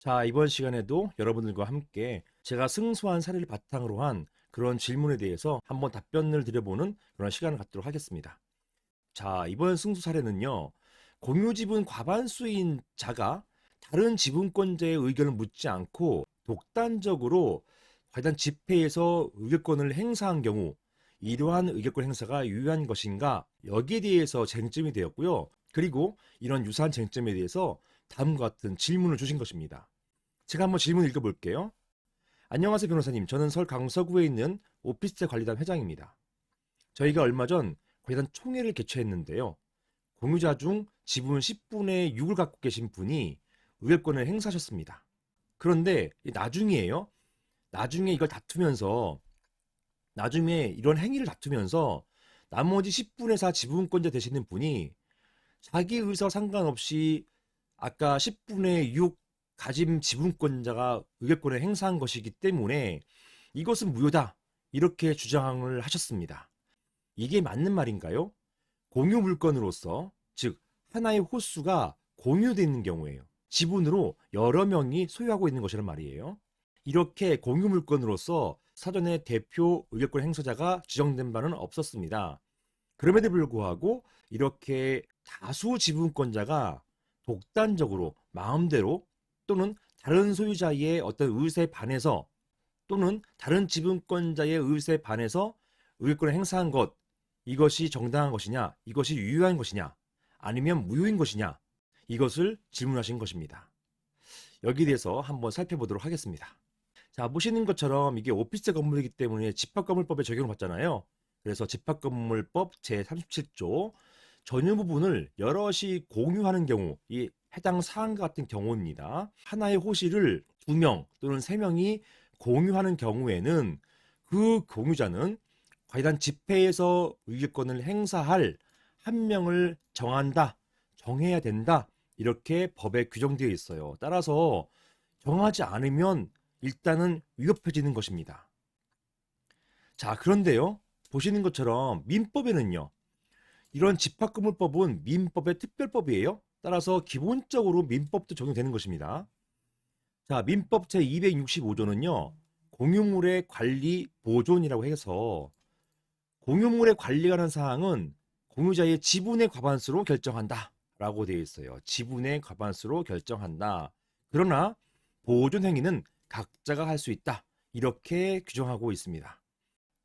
자, 이번 시간에도 여러분들과 함께 제가 승소한 사례를 바탕으로 한 그런 질문에 대해서 한번 답변을 드려보는 그런 시간을 갖도록 하겠습니다. 자, 이번 승소 사례는요, 공유 지분 과반수인 자가 다른 지분권자의 의견을 묻지 않고 독단적으로 과단 집회에서 의결권을 행사한 경우 이러한 의결권 행사가 유효한 것인가, 여기에 대해서 쟁점이 되었고요. 그리고 이런 유사한 쟁점에 대해서 다음과 같은 질문을 주신 것입니다. 제가 한번 질문 읽어볼게요. 안녕하세요, 변호사님. 저는 서울 강서구에 있는 오피스텔 관리단 회장입니다. 저희가 얼마 전 관리단 총회를 개최했는데요. 공유자 중 지분 10분의 6을 갖고 계신 분이 의결권을 행사하셨습니다. 그런데 나중이에요. 나중에 이걸 다투면서 나중에 이런 행위를 다투면서 나머지 10분의 4 지분권자 되시는 분이 자기 의사와 상관없이 아까 10분의 6 가짐 지분권자가 의결권을 행사한 것이기 때문에 이것은 무효다. 이렇게 주장을 하셨습니다. 이게 맞는 말인가요? 공유 물건으로서, 즉 하나의 호수가 공유되어 있는 경우에요. 지분으로 여러 명이 소유하고 있는 것이란 말이에요. 이렇게 공유 물건으로서 사전에 대표 의결권 행사자가 지정된 바는 없었습니다. 그럼에도 불구하고 이렇게 다수 지분권자가 독단적으로 마음대로 또는 다른 소유자의 어떤 의사에 반해서 또는 다른 지분권자의 의사에 반해서 의결권을 행사한 것, 이것이 정당한 것이냐, 이것이 유효한 것이냐, 아니면 무효인 것이냐, 이것을 질문하신 것입니다. 여기에 대해서 한번 살펴보도록 하겠습니다. 자, 보시는 것처럼 이게 오피스 건물이기 때문에 집합건물법에 적용을 받잖아요. 그래서 집합건물법 제37조 전유 부분을 여럿이 공유하는 경우, 이 해당 사항과 같은 경우입니다. 하나의 호실을 2명 또는 3명이 공유하는 경우에는 그 공유자는 관리단 집회에서 의결권을 행사할 한 명을 정한다, 정해야 된다, 이렇게 법에 규정되어 있어요. 따라서 정하지 않으면 일단은 위법해지는 것입니다. 자, 그런데요, 보시는 것처럼 민법에는요, 이런 집합건물법은 민법의 특별법이에요. 따라서 기본적으로 민법도 적용되는 것입니다. 자, 민법 제265조는요, 공유물의 관리 보존이라고 해서 공유물의 관리에 관한 사항은 공유자의 지분의 과반수로 결정한다 라고 되어 있어요. 지분의 과반수로 결정한다. 그러나 보존 행위는 각자가 할 수 있다, 이렇게 규정하고 있습니다.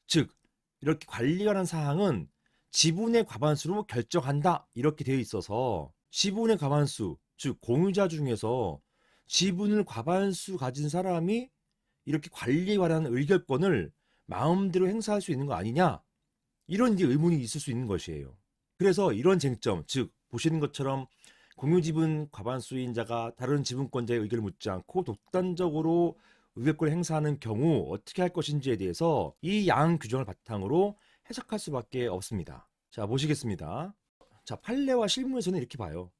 즉 이렇게 관리에 관한 사항은 지분의 과반수로 결정한다, 이렇게 되어 있어서 지분의 과반수, 즉 공유자 중에서 지분을 과반수 가진 사람이 이렇게 관리에 관한 의결권을 마음대로 행사할 수 있는 거 아니냐, 이런 이제 의문이 있을 수 있는 것이에요. 그래서 이런 쟁점, 즉 보시는 것처럼 공유지분 과반수인 자가 다른 지분권자의 의견을 묻지 않고 독단적으로 의결권을 행사하는 경우 어떻게 할 것인지에 대해서 이 양 규정을 바탕으로 해석할 수밖에 없습니다. 자, 보시겠습니다. 자, 판례와 실무에서는 이렇게 봐요.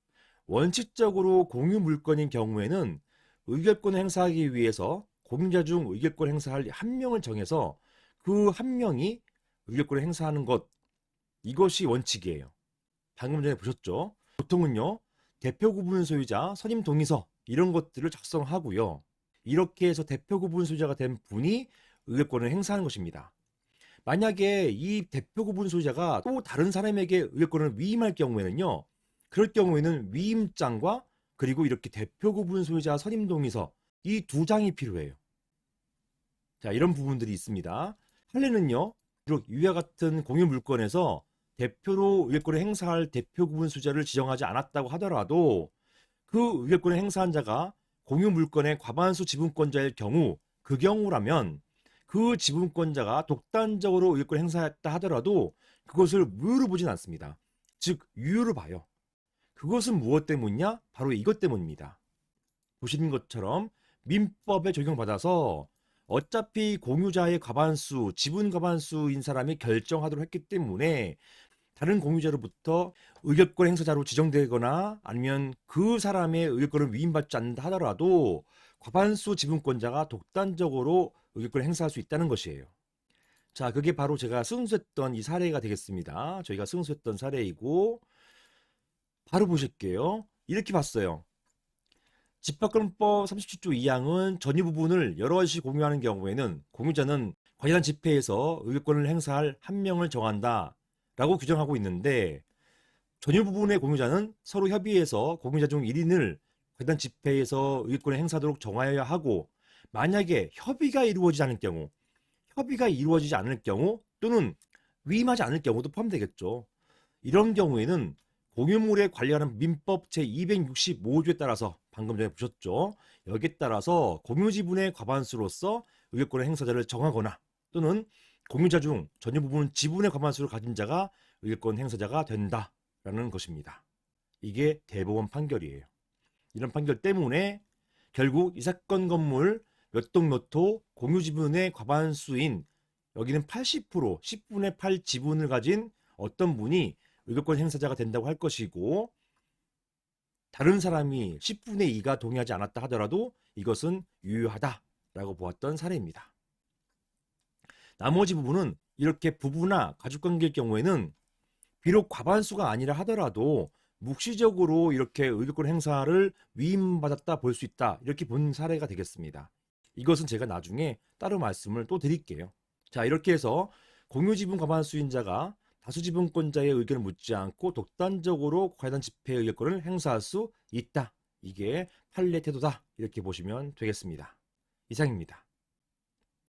원칙적으로 공유 물건인 경우에는 의결권을 행사하기 위해서 공유자 중 의결권 행사할 한 명을 정해서 그 한 명이 의결권을 행사하는 것, 이것이 원칙이에요. 방금 전에 보셨죠? 보통은요, 대표 구분 소유자 선임 동의서 이런 것들을 작성하고요. 이렇게 해서 대표 구분 소유자가 된 분이 의결권을 행사하는 것입니다. 만약에 이 대표 구분 소유자가 또 다른 사람에게 의결권을 위임할 경우에는요, 그럴 경우에는 위임장과 그리고 이렇게 대표 구분 소유자 선임 동의서, 이 두 장이 필요해요. 자, 이런 부분들이 있습니다. 판례는요, 비록 이와 같은 공유 물건에서 대표로 의결권을 행사할 대표 구분 소유자를 지정하지 않았다고 하더라도 그 의결권을 행사한 자가 공유 물건의 과반수 지분권자일 경우, 그 경우라면 그 지분권자가 독단적으로 의결권을 행사했다 하더라도 그것을 무효로 보진 않습니다. 즉 유효로 봐요. 그것은 무엇 때문이냐? 바로 이것 때문입니다. 보시는 것처럼 민법에 적용받아서 어차피 공유자의 과반수, 지분 과반수인 사람이 결정하도록 했기 때문에 다른 공유자로부터 의결권 행사자로 지정되거나 아니면 그 사람의 의결권을 위임받지 않는다 하더라도 과반수 지분권자가 독단적으로 의결권을 행사할 수 있다는 것이에요. 자, 그게 바로 제가 승소했던 이 사례가 되겠습니다. 저희가 승소했던 사례이고, 바로 보실게요. 이렇게 봤어요. 집합권법 37조 2항은 전유 부분을 여럿이 공유하는 경우에는 공유자는 관련 집회에서 의결권을 행사할 한 명을 정한다라고 규정하고 있는데, 전유 부분의 공유자는 서로 협의해서 공유자 중 1인을 관련 집회에서 의결권을 행사하도록 정하여야 하고, 만약에 협의가 이루어지지 않을 경우 또는 위임하지 않을 경우도 포함되겠죠. 이런 경우에는 공유물에 관련한 민법 제265조에 따라서, 방금 전에 보셨죠? 여기에 따라서 공유지분의 과반수로서 의결권의 행사자를 정하거나, 또는 공유자 중 전유 부분 지분의 과반수를 가진 자가 의결권 행사자가 된다라는 것입니다. 이게 대법원 판결이에요. 이런 판결 때문에 결국 이 사건 건물 몇 동 몇 호 공유 지분의 과반수인, 여기는 80%, 10분의 8 지분을 가진 어떤 분이 의결권 행사자가 된다고 할 것이고, 다른 사람이 10분의 2가 동의하지 않았다 하더라도 이것은 유효하다라고 보았던 사례입니다. 나머지 부분은 이렇게 부부나 가족관계일 경우에는 비록 과반수가 아니라 하더라도 묵시적으로 이렇게 의결권 행사를 위임받았다 볼 수 있다, 이렇게 본 사례가 되겠습니다. 이것은 제가 나중에 따로 말씀을 또 드릴게요. 자, 이렇게 해서 공유지분 과반수인자가 다수지분권자의 의견을 묻지 않고 독단적으로 관련 집회 의결권을 행사할 수 있다. 이게 판례 태도다. 이렇게 보시면 되겠습니다. 이상입니다.